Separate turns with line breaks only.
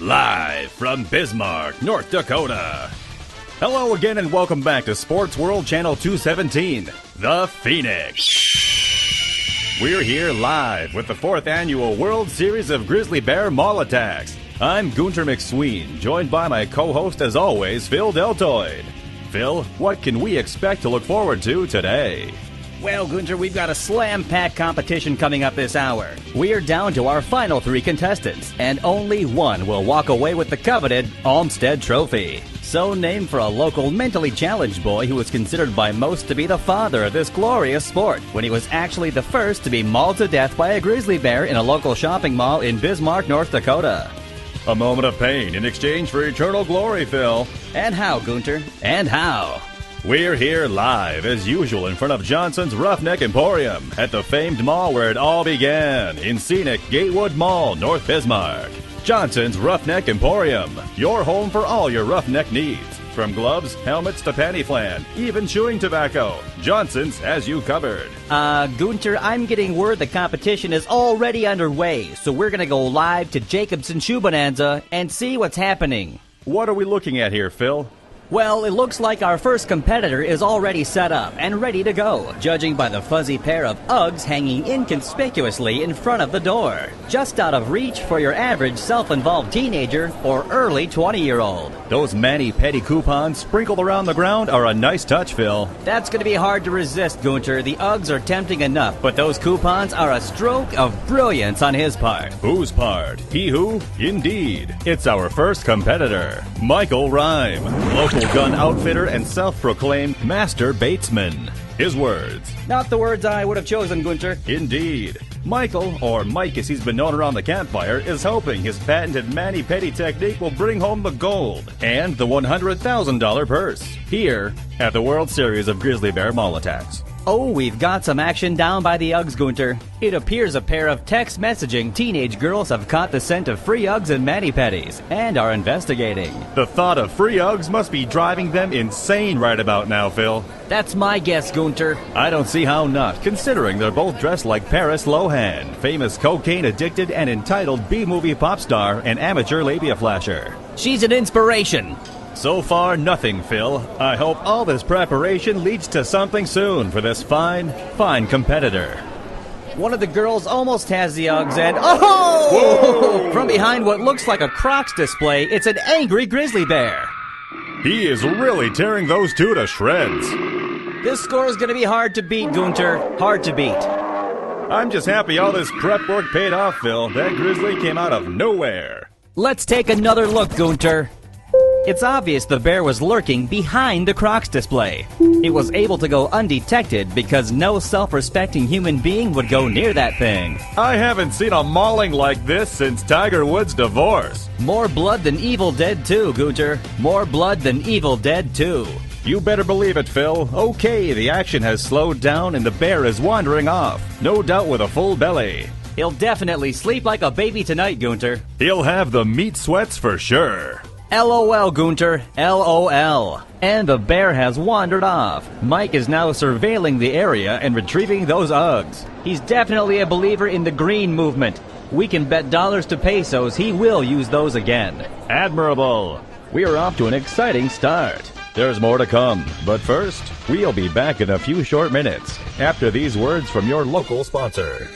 Live from Bismarck, North Dakota. Hello again and welcome back to Sports World Channel 217, The Phoenix. We're here live with the 4th annual World Series of Grizzly Bear Mall Attacks. I'm Gunter McSween, joined by my co-host as always, Phil Deltoid. Phil, what can we expect to look forward to today?
Well, Gunter, we've got a slam-packed competition coming up this hour. We are down to our final 3 contestants, and only one will walk away with the coveted Olmsted Trophy. So named for a local mentally challenged boy who was considered by most to be the father of this glorious sport, when he was actually the first to be mauled to death by a grizzly bear in a local shopping mall in Bismarck, North Dakota.
A moment of pain in exchange for eternal glory, Phil.
And how, Gunter? And how?
We're here live, as usual, in front of Johnson's Roughneck Emporium at the famed mall where it all began, in scenic Gatewood Mall, North Bismarck. Johnson's Roughneck Emporium, your home for all your roughneck needs. From gloves, helmets to panty flan, even chewing tobacco. Johnson's has you covered.
Gunter, I'm getting word the competition is already underway, so we're gonna go live to Jacobson Shoe Bonanza and see what's happening.
What are we looking at here, Phil?
Well, it looks like our first competitor is already set up and ready to go, judging by the fuzzy pair of Uggs hanging inconspicuously in front of the door, just out of reach for your average self-involved teenager or early 20-year-old.
Those mani-pedi coupons sprinkled around the ground are a nice touch, Phil.
That's going to be hard to resist, Gunter. The Uggs are tempting enough, but those coupons are a stroke of brilliance on his part.
Whose part? He who? Indeed. It's our first competitor, Michael Rhyme, local gun outfitter and self-proclaimed master batesman. His words.
Not the words I would have chosen, Gunter.
Indeed. Michael, or Mike as he's been known around the campfire, is hoping his patented mani-pedi technique will bring home the gold and the $100,000 purse here at the World Series of Grizzly Bear Mall Attacks.
Oh, we've got some action down by the Uggs, Gunter. It appears a pair of text messaging teenage girls have caught the scent of free Uggs and mani-pedis and are investigating.
The thought of free Uggs must be driving them insane right about now, Phil.
That's my guess, Gunter.
I don't see how not, considering they're both dressed like Paris Lohan, famous cocaine-addicted and entitled B-movie pop star and amateur labia flasher.
She's an inspiration.
So far, nothing, Phil. I hope all this preparation leads to something soon for this fine competitor.
One of the girls almost has the Uggs and... Oh!
Whoa!
From behind what looks like a Crocs display, it's an angry grizzly bear.
He is really tearing those two to shreds.
This score is going to be hard to beat, Gunter. Hard to beat.
I'm just happy all this prep work paid off, Phil. That grizzly came out of nowhere.
Let's take another look, Gunter. It's obvious the bear was lurking behind the Crocs display. It was able to go undetected because no self-respecting human being would go near that thing.
I haven't seen a mauling like this since Tiger Woods' divorce.
More blood than Evil Dead 2, Gunter. More blood than Evil Dead 2.
You better believe it, Phil. Okay, the action has slowed down and the bear is wandering off. No doubt with a full belly.
He'll definitely sleep like a baby tonight, Gunter.
He'll have the meat sweats for sure.
LOL, Gunter. LOL. And the bear has wandered off. Mike is now surveilling the area and retrieving those Uggs. He's definitely a believer in the green movement. We can bet dollars to pesos he will use those again.
Admirable. We are off to an exciting start. There's more to come, but first, we'll be back in a few short minutes after these words from your local sponsor.